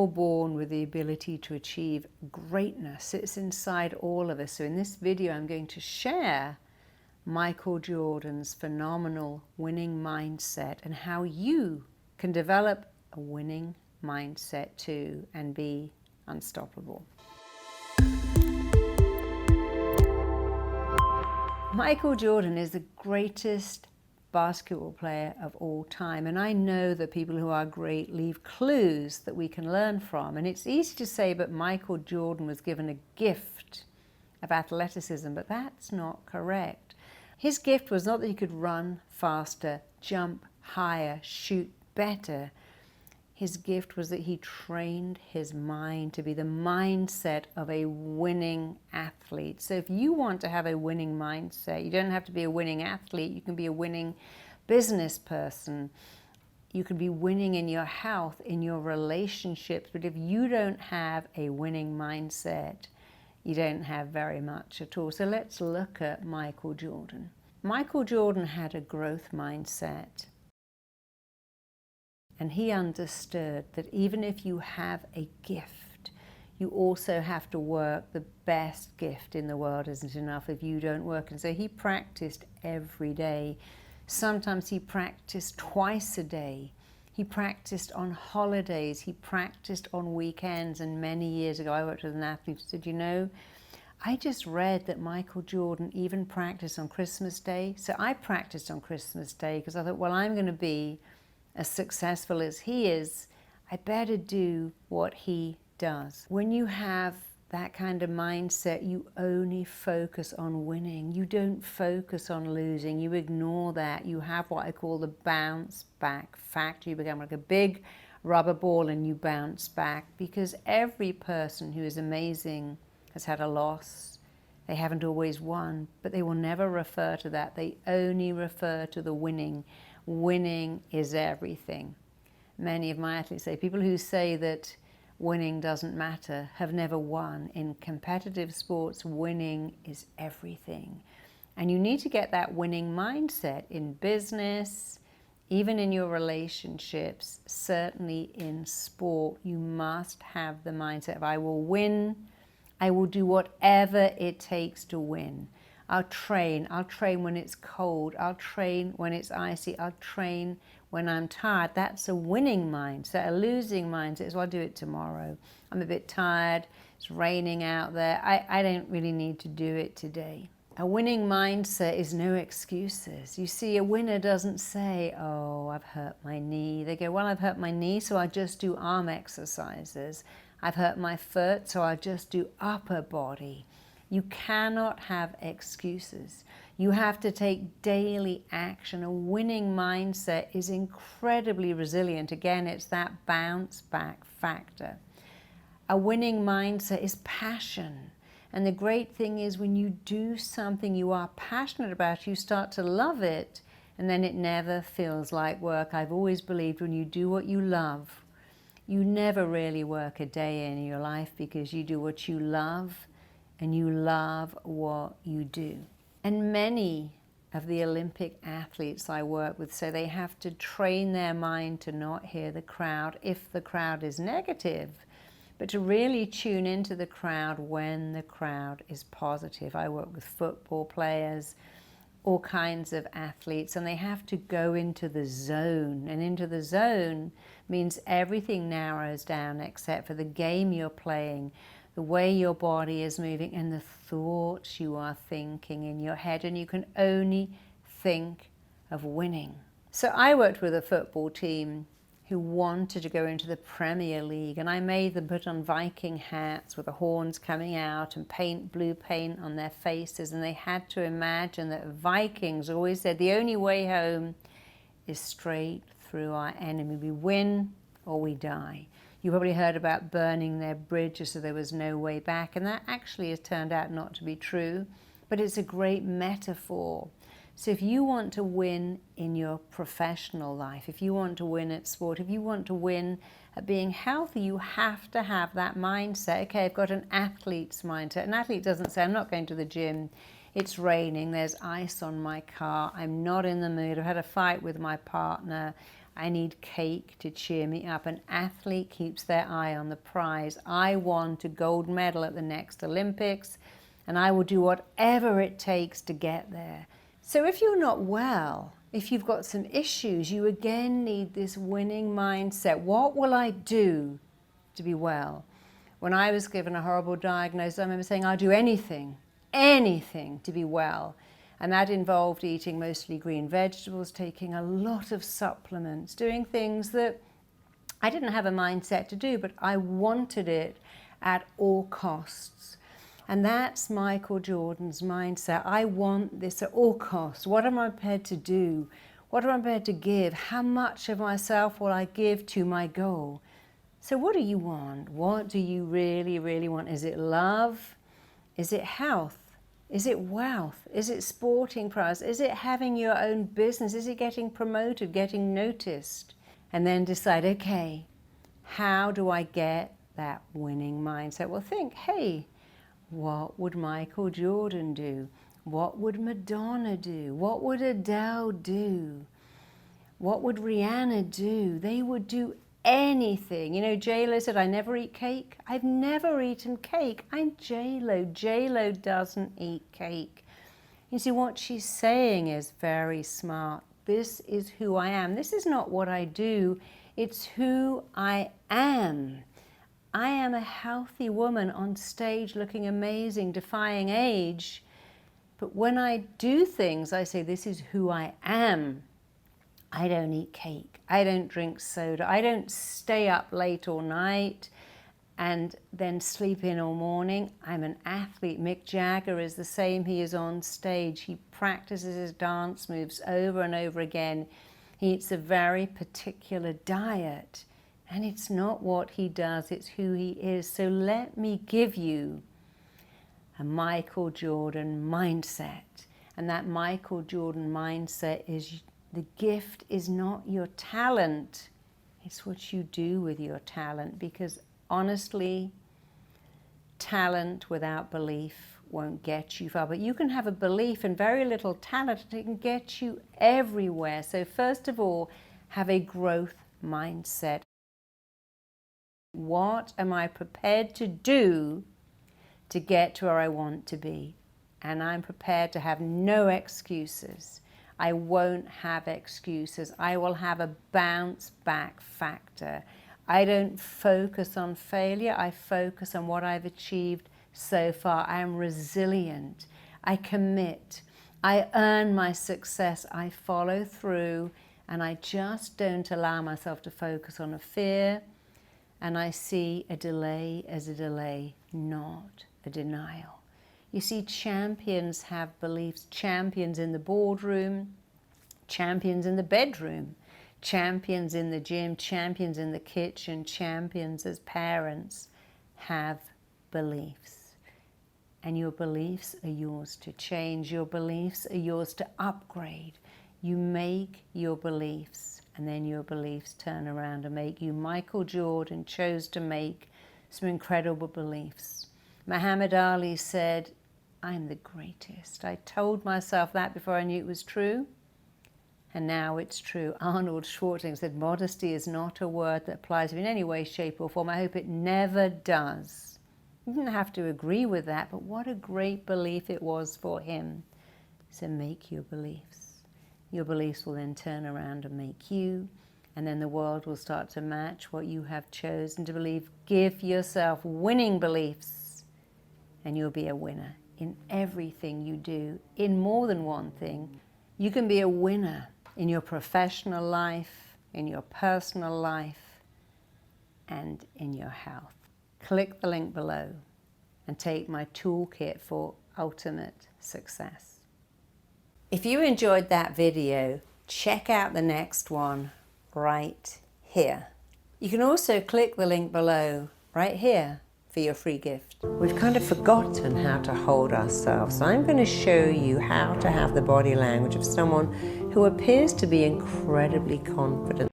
all born with the ability to achieve greatness. It's inside all of us. So in this video, I'm going to share Michael Jordan's phenomenal winning mindset and how you can develop a winning mindset too and be unstoppable. Michael Jordan is the greatest basketball player of all time, and I know that people who are great leave clues that we can learn from. And it's easy to say, but Michael Jordan was given a gift of athleticism, but that's not correct. His gift was not that he could run faster, jump higher, shoot better. His gift was that he trained his mind to be the mindset of a winning athlete. So if you want to have a winning mindset, you don't have to be a winning athlete. You can be a winning business person. You can be winning in your health, in your relationships. But if you don't have a winning mindset, you don't have very much at all. So let's look at Michael Jordan. Michael Jordan had a growth mindset. And he understood that even if you have a gift, you also have to work. The best gift in the world isn't enough if you don't work. And so he practiced every day. Sometimes he practiced twice a day. He practiced on holidays. He practiced on weekends. And many years ago, I worked with an athlete who said, you know, I just read that Michael Jordan even practiced on Christmas Day. So I practiced on Christmas Day because I thought, well, I'm going to be as successful as he is, I better do what he does. When you have that kind of mindset, you only focus on winning. You don't focus on losing. You ignore that. You have what I call the bounce back factor. You become like a big rubber ball and you bounce back, because every person who is amazing has had a loss. They haven't always won, but they will never refer to that. They only refer to the winning. Winning is everything. Many of my athletes say, people who say that winning doesn't matter have never won. In competitive sports, winning is everything. And you need to get that winning mindset in business, even in your relationships, certainly in sport. You must have the mindset of, I will win, I will do whatever it takes to win. I'll train when it's cold, I'll train when it's icy, I'll train when I'm tired. That's a winning mindset. A losing mindset is, well, I'll do it tomorrow. I'm a bit tired, it's raining out there, I don't really need to do it today. A winning mindset is no excuses. You see, a winner doesn't say, oh, I've hurt my knee. They go, well, I've hurt my knee, so I'll just do arm exercises. I've hurt my foot, so I'll just do upper body. You cannot have excuses. You have to take daily action. A winning mindset is incredibly resilient. Again, it's that bounce back factor. A winning mindset is passion. And the great thing is, when you do something you are passionate about, you start to love it, and then it never feels like work. I've always believed when you do what you love, you never really work a day in your life, because you do what you love, and you love what you do. And many of the Olympic athletes I work with say they have to train their mind to not hear the crowd if the crowd is negative, but to really tune into the crowd when the crowd is positive. I work with football players, all kinds of athletes, and they have to go into the zone. And into the zone means everything narrows down except for the game you're playing, the way your body is moving, and the thoughts you are thinking in your head, and you can only think of winning. So I worked with a football team who wanted to go into the Premier League, and I made them put on Viking hats with the horns coming out and paint blue paint on their faces, and they had to imagine that Vikings always said the only way home is straight through our enemy. We win or we die. You probably heard about burning their bridges so there was no way back, and that actually has turned out not to be true, but it's a great metaphor. So if you want to win in your professional life, if you want to win at sport, if you want to win at being healthy, you have to have that mindset. Okay, I've got an athlete's mindset. An athlete doesn't say, I'm not going to the gym, it's raining, there's ice on my car, I'm not in the mood, I've had a fight with my partner, I need cake to cheer me up. An athlete keeps their eye on the prize. I want a gold medal at the next Olympics, and I will do whatever it takes to get there. So if you're not well, if you've got some issues, you again need this winning mindset. What will I do to be well? When I was given a horrible diagnosis, I remember saying, I'll do anything to be well. And that involved eating mostly green vegetables, taking a lot of supplements, doing things that I didn't have a mindset to do, but I wanted it at all costs. And that's Michael Jordan's mindset. I want this at all costs. What am I prepared to do? What am I prepared to give? How much of myself will I give to my goal? So what do you want? What do you really, really want? Is it love? Is it health? Is it wealth? Is it sporting prowess? Is it having your own business? Is it getting promoted, getting noticed? And then decide, okay, how do I get that winning mindset? Well, think, hey, what would Michael Jordan do? What would Madonna do? What would Adele do? What would Rihanna do? They would do anything. You know, J-Lo said, I never eat cake. I've never eaten cake. I'm J-Lo. J-Lo doesn't eat cake. You see, what she's saying is very smart. This is who I am. This is not what I do. It's who I am. I am a healthy woman on stage looking amazing, defying age. But when I do things, I say, this is who I am. I don't eat cake. I don't drink soda. I don't stay up late all night and then sleep in all morning. I'm an athlete. Mick Jagger is the same. He is on stage. He practices his dance moves over and over again. He eats a very particular diet. And it's not what he does, it's who he is. So let me give you a Michael Jordan mindset. And that Michael Jordan mindset is, the gift is not your talent, it's what you do with your talent. Because honestly, talent without belief won't get you far. But you can have a belief and very little talent, and it can get you everywhere. So first of all, have a growth mindset. What am I prepared to do to get to where I want to be? And I'm prepared to have no excuses. I won't have excuses. I will have a bounce back factor. I don't focus on failure. I focus on what I've achieved so far. I am resilient. I commit. I earn my success. I follow through, and I just don't allow myself to focus on a fear. And I see a delay as a delay, not a denial. You see, champions have beliefs. Champions in the boardroom, champions in the bedroom, champions in the gym, champions in the kitchen, champions as parents have beliefs. And your beliefs are yours to change. Your beliefs are yours to upgrade. You make your beliefs, and then your beliefs turn around and make you. Michael Jordan chose to make some incredible beliefs. Muhammad Ali said, I'm the greatest. I told myself that before I knew it was true, and now it's true. Arnold Schwarzenegger said, modesty is not a word that applies to me in any way, shape, or form. I hope it never does. You didn't have to agree with that, but what a great belief it was for him. So make your beliefs. Your beliefs will then turn around and make you, and then the world will start to match what you have chosen to believe. Give yourself winning beliefs, and you'll be a winner in everything you do, in more than one thing. You can be a winner in your professional life, in your personal life, and in your health. Click the link below and take my toolkit for ultimate success. If you enjoyed that video, check out the next one right here. You can also click the link below right here for your free gift. We've kind of forgotten how to hold ourselves. So I'm going to show you how to have the body language of someone who appears to be incredibly confident.